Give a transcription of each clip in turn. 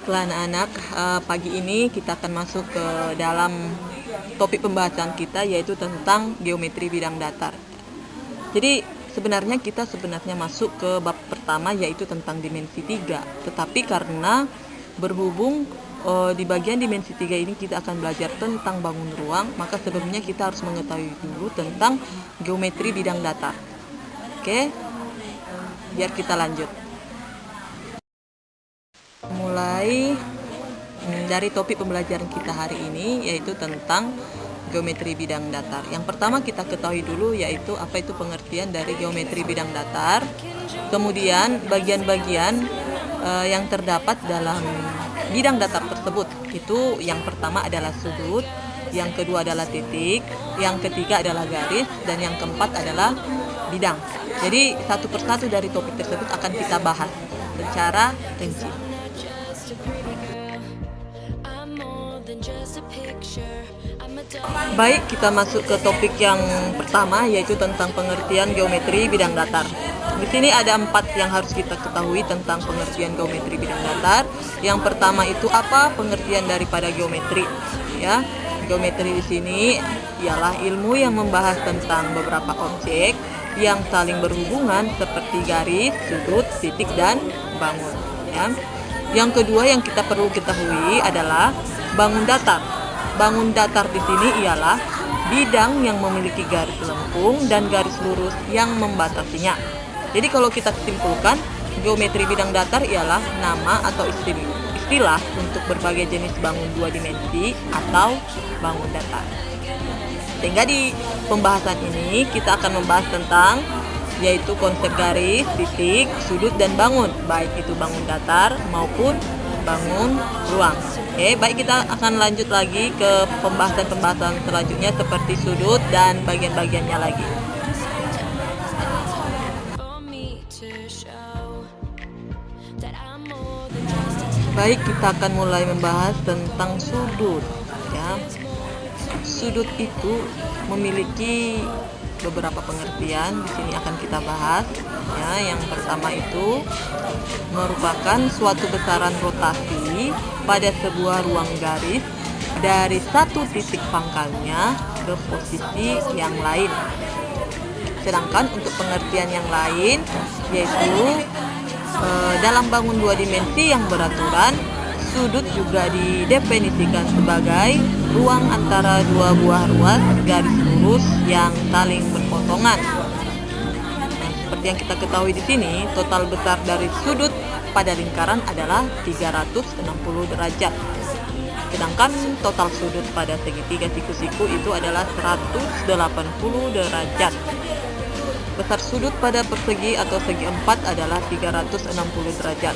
Baiklah anak-anak, pagi ini kita akan masuk ke dalam topik pembahasan kita, yaitu tentang geometri bidang datar. Jadi sebenarnya kita masuk ke bab pertama, yaitu tentang dimensi 3. Tetapi karena berhubung di bagian dimensi 3 ini kita akan belajar tentang bangun ruang, maka sebelumnya kita harus mengetahui dulu tentang geometri bidang datar. Oke, biar kita lanjut. Mulai dari topik pembelajaran kita hari ini, yaitu tentang geometri bidang datar. Yang pertama kita ketahui dulu yaitu apa itu pengertian dari geometri bidang datar. Kemudian bagian-bagian yang terdapat dalam bidang datar tersebut. Itu yang pertama adalah sudut, yang kedua adalah titik, yang ketiga adalah garis, dan yang keempat adalah bidang. Jadi satu persatu dari topik tersebut akan kita bahas secara rinci. Baik, kita masuk ke topik yang pertama, yaitu tentang pengertian geometri bidang datar. Di sini ada 4 yang harus kita ketahui tentang pengertian geometri bidang datar. Yang pertama itu apa pengertian daripada geometri? Ya, geometri di sini ialah ilmu yang membahas tentang beberapa objek yang saling berhubungan seperti garis, sudut, titik, dan bangun. Ya. Yang kedua yang kita perlu ketahui adalah bangun datar. Bangun datar di sini ialah bidang yang memiliki garis lengkung dan garis lurus yang membatasinya. Jadi kalau kita simpulkan, geometri bidang datar ialah nama atau istilah untuk berbagai jenis bangun 2 dimensi atau bangun datar. Sehingga di pembahasan ini kita akan membahas tentang yaitu konsep garis, titik, sudut, dan bangun, baik itu bangun datar maupun bangun ruang. Oke, baik, kita akan lanjut lagi ke pembahasan selanjutnya seperti sudut dan bagian-bagiannya lagi. Baik, kita akan mulai membahas tentang sudut. Ya, sudut itu memiliki beberapa pengertian. Di sini akan kita bahas. Ya, yang pertama itu merupakan suatu besaran rotasi pada sebuah ruang garis dari satu titik pangkalnya ke posisi yang lain. Sedangkan untuk pengertian yang lain yaitu dalam bangun 2 dimensi yang beraturan, sudut juga didefinisikan sebagai ruang antara 2 buah ruas garis lurus yang saling berpotongan. Nah, seperti yang kita ketahui di sini, total besar dari sudut pada lingkaran adalah 360 derajat. Sedangkan total sudut pada segitiga siku-siku itu adalah 180 derajat. Besar sudut pada persegi atau segi 4 adalah 360 derajat.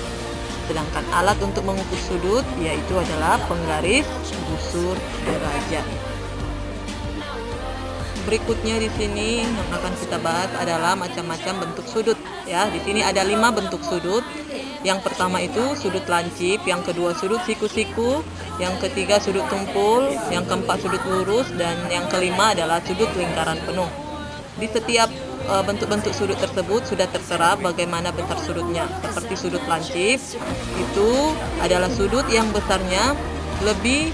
Sedangkan alat untuk mengukur sudut yaitu adalah penggaris busur derajat. Berikutnya di sini yang akan kita bahas adalah macam-macam bentuk sudut. Ya, di sini ada 5 bentuk sudut. Yang pertama itu sudut lancip, yang kedua sudut siku-siku, yang ketiga sudut tumpul, yang keempat sudut lurus, dan yang kelima adalah sudut lingkaran penuh. Di setiap bentuk-bentuk sudut tersebut sudah tertera bagaimana besar sudutnya. Seperti sudut lancip itu adalah sudut yang besarnya lebih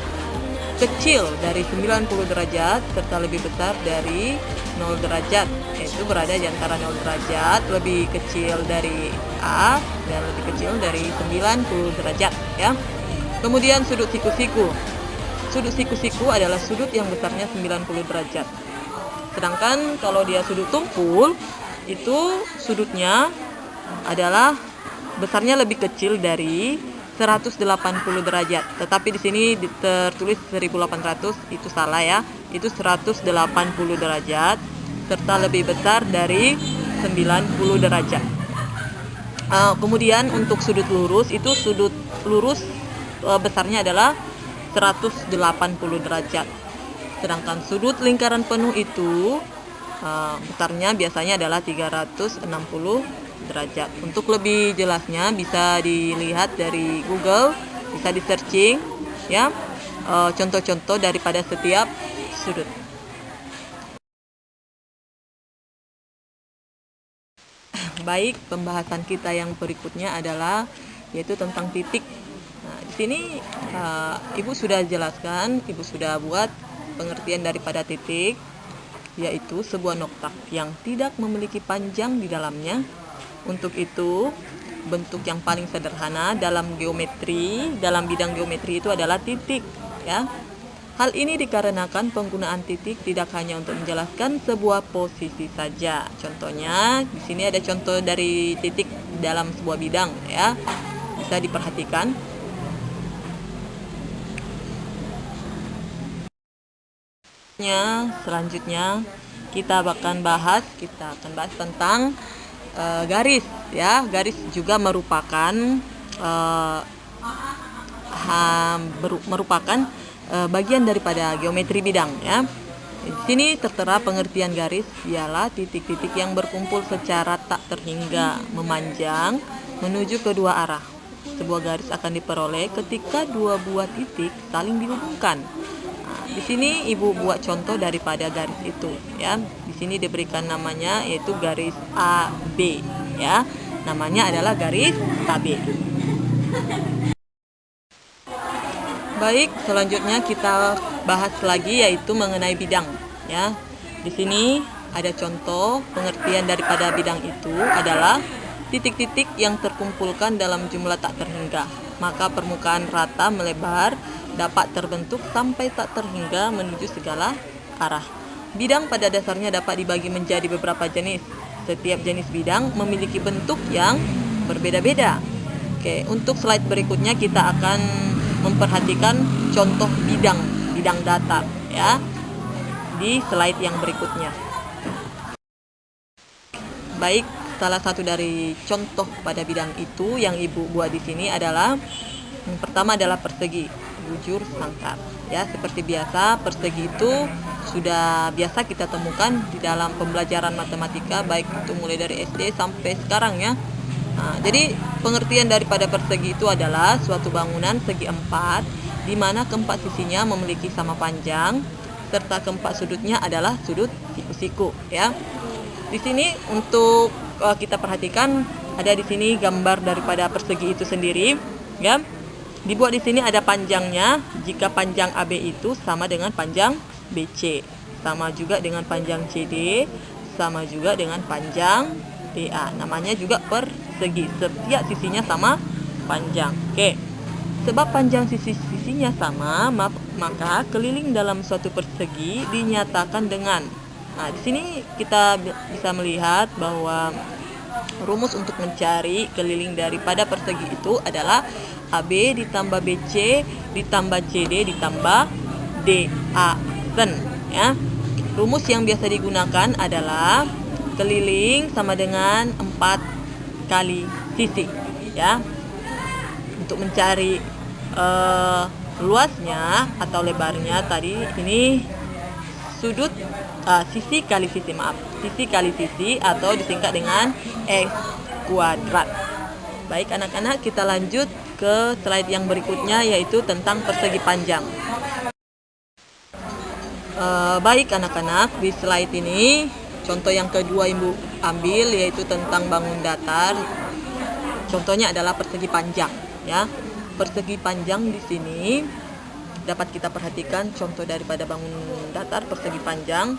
kecil dari 90 derajat serta lebih besar dari 0 derajat, yaitu berada di antara 0 derajat, lebih kecil dari A dan lebih kecil dari 90 derajat, ya. Kemudian sudut siku-siku. Sudut siku-siku adalah sudut yang besarnya 90 derajat. Sedangkan kalau dia sudut tumpul, itu sudutnya adalah besarnya lebih kecil dari 180 derajat. Tetapi di sini tertulis 1800, itu salah ya. Itu 180 derajat serta lebih besar dari 90 derajat. Kemudian untuk sudut lurus, itu sudut lurus besarnya adalah 180 derajat. Sedangkan sudut lingkaran penuh itu besarnya biasanya adalah 360 derajat. Untuk lebih jelasnya bisa dilihat dari Google, bisa di searching ya, contoh-contoh daripada setiap sudut. Baik, pembahasan kita yang berikutnya adalah yaitu tentang titik. Nah, di sini Ibu sudah jelaskan, Ibu sudah buat pengertian daripada titik, yaitu sebuah nokta yang tidak memiliki panjang di dalamnya. Untuk itu, bentuk yang paling sederhana dalam geometri, dalam bidang geometri itu adalah titik, ya. Hal ini dikarenakan penggunaan titik tidak hanya untuk menjelaskan sebuah posisi saja. Contohnya, di sini ada contoh dari titik dalam sebuah bidang, ya. Bisa diperhatikan. Selanjutnya kita akan bahas tentang garis, ya. Garis juga merupakan bagian daripada geometri bidang, ya. Di sini tertera pengertian garis ialah titik-titik yang berkumpul secara tak terhingga memanjang menuju kedua arah. Sebuah garis akan diperoleh ketika dua buah titik saling dihubungkan. Di sini Ibu buat contoh daripada garis itu, ya. Di sini diberikan namanya yaitu garis AB, ya. Namanya adalah garis AB. Baik, selanjutnya kita bahas lagi yaitu mengenai bidang, ya. Di sini ada contoh pengertian daripada bidang itu adalah titik-titik yang terkumpulkan dalam jumlah tak terhingga. Maka permukaan rata melebar dapat terbentuk sampai tak terhingga menuju segala arah. Bidang pada dasarnya dapat dibagi menjadi beberapa jenis. Setiap jenis bidang memiliki bentuk yang berbeda-beda. Oke, untuk slide berikutnya kita akan memperhatikan contoh bidang datar, ya, di slide yang berikutnya. Baik, salah satu dari contoh pada bidang itu yang Ibu buat di sini adalah yang pertama adalah persegi, bujur sangkar, ya. Seperti biasa, persegi itu sudah biasa kita temukan di dalam pembelajaran matematika, baik itu mulai dari SD sampai sekarang, ya. Jadi pengertian daripada persegi itu adalah suatu bangunan segi empat di mana keempat sisinya memiliki sama panjang serta keempat sudutnya adalah sudut siku-siku, ya. Di sini untuk kita perhatikan ada di sini gambar daripada persegi itu sendiri, ya. Dibuat di sini ada panjangnya. Jika panjang AB itu sama dengan panjang BC, sama juga dengan panjang CD, sama juga dengan panjang DA. Namanya juga persegi. Setiap sisinya sama panjang. Oke. Sebab panjang sisinya sama, maka keliling dalam suatu persegi dinyatakan dengan. Nah, di sini kita bisa melihat bahwa rumus untuk mencari keliling daripada persegi itu adalah AB ditambah BC ditambah CD ditambah DA, ya. Rumus yang biasa digunakan adalah keliling sama dengan 4 kali sisi, ya. Untuk mencari luasnya atau lebarnya tadi ini sudut sisi kali sisi atau disingkat dengan X kuadrat. Baik anak-anak, kita lanjut ke slide yang berikutnya yaitu tentang persegi panjang. Baik anak-anak, di slide ini contoh yang kedua Ibu ambil yaitu tentang bangun datar. Contohnya adalah persegi panjang, ya. Persegi panjang di sini dapat kita perhatikan contoh daripada bangun datar persegi panjang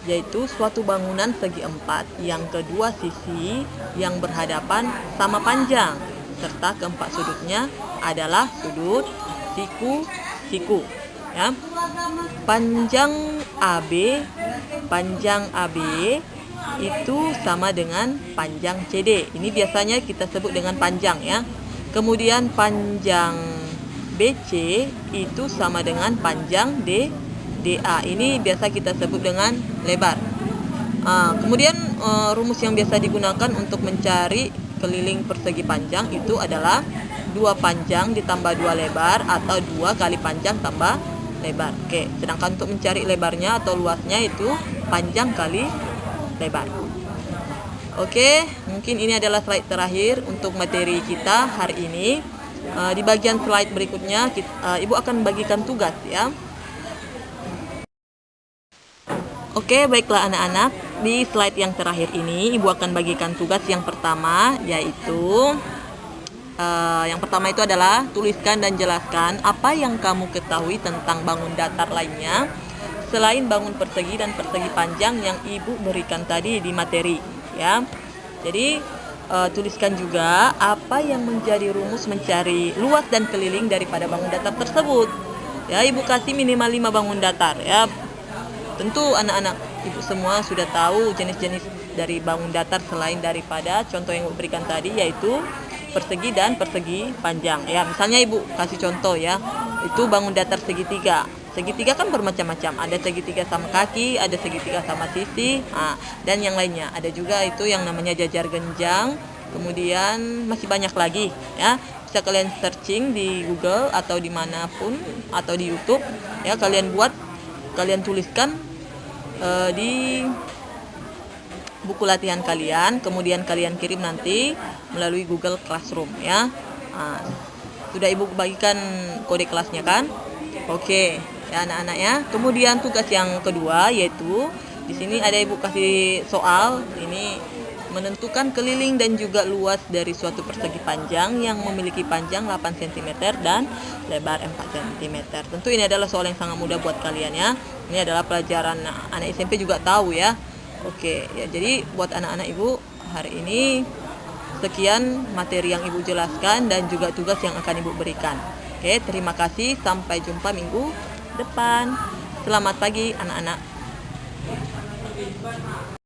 yaitu suatu bangunan segi empat yang kedua sisi yang berhadapan sama panjang serta keempat sudutnya adalah sudut siku-siku, ya. Panjang AB itu sama dengan panjang CD. Ini biasanya kita sebut dengan panjang, ya. Kemudian panjang BC itu sama dengan panjang DA. Ini biasa kita sebut dengan lebar. Kemudian rumus yang biasa digunakan untuk mencari keliling persegi panjang itu adalah 2 panjang ditambah 2 lebar atau 2 kali panjang tambah lebar. Oke, sedangkan untuk mencari lebarnya atau luasnya itu panjang kali lebar. Oke, mungkin ini adalah slide terakhir untuk materi kita hari ini. Di bagian slide berikutnya Ibu akan bagikan tugas, ya. Oke, baiklah anak-anak. Di slide yang terakhir ini Ibu akan bagikan tugas yang pertama yaitu Yang pertama itu adalah tuliskan dan jelaskan apa yang kamu ketahui tentang bangun datar lainnya selain bangun persegi dan persegi panjang yang ibu berikan tadi di materi, ya. Jadi tuliskan juga apa yang menjadi rumus mencari luas dan keliling daripada bangun datar tersebut. Ya, ibu kasih minimal 5 bangun datar, ya. Tentu anak-anak ibu semua sudah tahu jenis-jenis dari bangun datar selain daripada contoh yang ibu berikan tadi, yaitu persegi dan persegi panjang. Ya, misalnya ibu kasih contoh, ya, itu bangun datar segitiga. Segitiga kan bermacam-macam, ada segitiga sama kaki, ada segitiga sama sisi, dan yang lainnya. Ada juga itu yang namanya jajar genjang, kemudian masih banyak lagi, ya. Bisa kalian searching di Google atau dimanapun, atau di YouTube, ya, kalian buat, kalian tuliskan di buku latihan kalian, kemudian kalian kirim nanti melalui Google Classroom, ya. Sudah ibu bagikan kode kelasnya kan? Oke, ya anak-anak, ya. Kemudian tugas yang kedua yaitu di sini ada ibu kasih soal, ini menentukan keliling dan juga luas dari suatu persegi panjang yang memiliki panjang 8 cm dan lebar 4 cm. Tentu ini adalah soal yang sangat mudah buat kalian, ya. Ini adalah pelajaran anak SMP juga tahu, ya. Oke, ya, jadi buat anak-anak ibu hari ini sekian materi yang ibu jelaskan dan juga tugas yang akan ibu berikan. Oke, terima kasih, sampai jumpa minggu depan. Selamat pagi anak-anak.